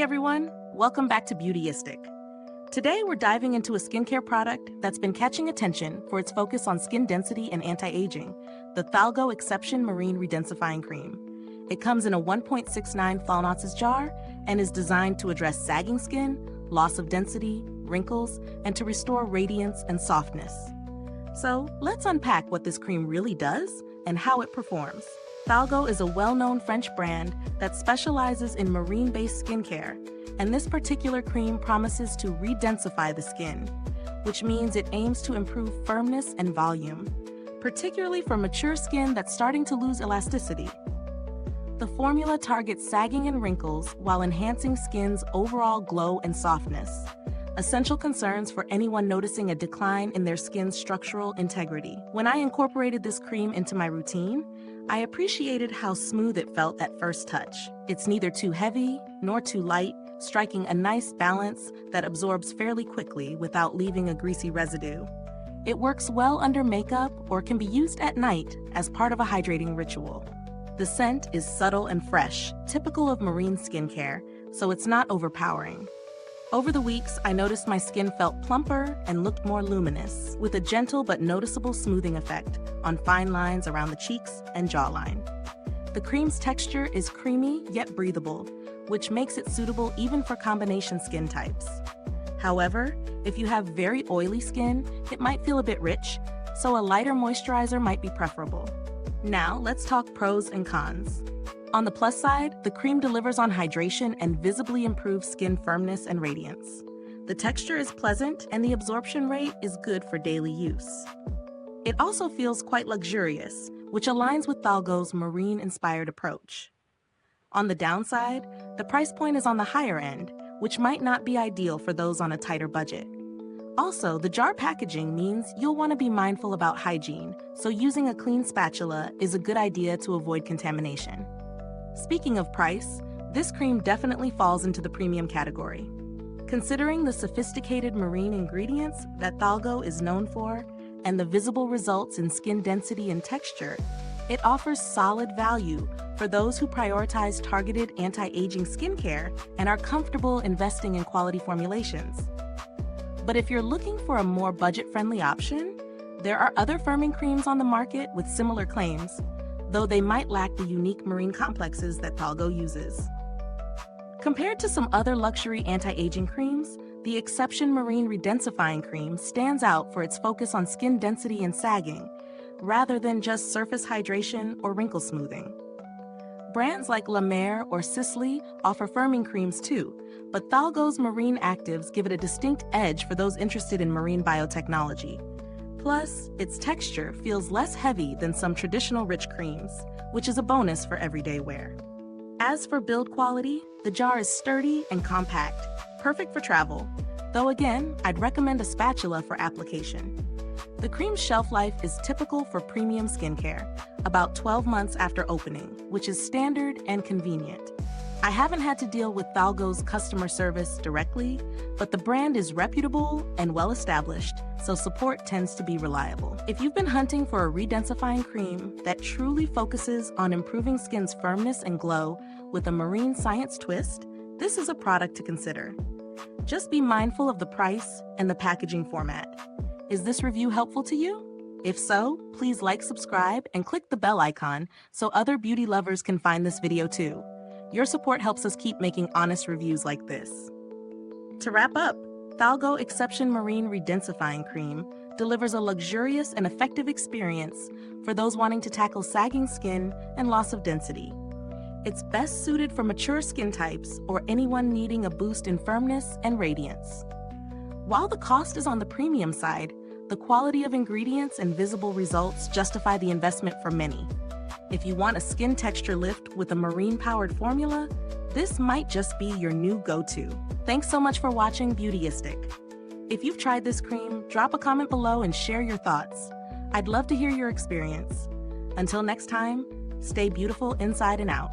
everyone, welcome back to Beautyistic. Today we're diving into a skincare product that's been catching attention for its focus on skin density and anti-aging, the THALGO Exception Marine Redensifying Cream. It comes in a 1.69 fl ounces jar and is designed to address sagging skin, loss of density, wrinkles, and to restore radiance and softness. So let's unpack what this cream really does and how it performs. THALGO is a well-known French brand that specializes in marine-based skincare, and this particular cream promises to redensify the skin, which means it aims to improve firmness and volume, particularly for mature skin that's starting to lose elasticity. The formula targets sagging and wrinkles while enhancing skin's overall glow and softness, essential concerns for anyone noticing a decline in their skin's structural integrity. When I incorporated this cream into my routine, I appreciated how smooth it felt at first touch. It's neither too heavy nor too light, striking a nice balance that absorbs fairly quickly without leaving a greasy residue. It works well under makeup or can be used at night as part of a hydrating ritual. The scent is subtle and fresh, typical of marine skincare, so it's not overpowering. Over the weeks, I noticed my skin felt plumper and looked more luminous, with a gentle but noticeable smoothing effect on fine lines around the cheeks and jawline. The cream's texture is creamy yet breathable, which makes it suitable even for combination skin types. However, if you have very oily skin, it might feel a bit rich, so a lighter moisturizer might be preferable. Now, let's talk pros and cons. On the plus side, the cream delivers on hydration and visibly improves skin firmness and radiance. The texture is pleasant and the absorption rate is good for daily use. It also feels quite luxurious, which aligns with THALGO's marine-inspired approach. On the downside, the price point is on the higher end, which might not be ideal for those on a tighter budget. Also, the jar packaging means you'll want to be mindful about hygiene, so using a clean spatula is a good idea to avoid contamination. Speaking of price, this cream definitely falls into the premium category. Considering the sophisticated marine ingredients that THALGO is known for and the visible results in skin density and texture, it offers solid value for those who prioritize targeted anti-aging skincare and are comfortable investing in quality formulations. But if you're looking for a more budget-friendly option, there are other firming creams on the market with similar claims, though they might lack the unique marine complexes that THALGO uses. Compared to some other luxury anti-aging creams, the Exception Marine Redensifying Cream stands out for its focus on skin density and sagging, rather than just surface hydration or wrinkle smoothing. Brands like La Mer or Sisley offer firming creams too, but THALGO's marine actives give it a distinct edge for those interested in marine biotechnology. Plus, its texture feels less heavy than some traditional rich creams, which is a bonus for everyday wear. As for build quality, the jar is sturdy and compact, perfect for travel, though again, I'd recommend a spatula for application. The cream's shelf life is typical for premium skincare, about 12 months after opening, which is standard and convenient. I haven't had to deal with THALGO's customer service directly, but the brand is reputable and well-established, so support tends to be reliable. If you've been hunting for a redensifying cream that truly focuses on improving skin's firmness and glow with a marine science twist, this is a product to consider. Just be mindful of the price and the packaging format. Is this review helpful to you? If so, please like, subscribe, and click the bell icon so other beauty lovers can find this video too. Your support helps us keep making honest reviews like this. To wrap up, THALGO Exception Marine Redensifying Cream delivers a luxurious and effective experience for those wanting to tackle sagging skin and loss of density. It's best suited for mature skin types or anyone needing a boost in firmness and radiance. While the cost is on the premium side, the quality of ingredients and visible results justify the investment for many. If you want a skin texture lift with a marine-powered formula, this might just be your new go-to. Thanks so much for watching Beautyistic. If you've tried this cream, drop a comment below and share your thoughts. I'd love to hear your experience. Until next time, stay beautiful inside and out.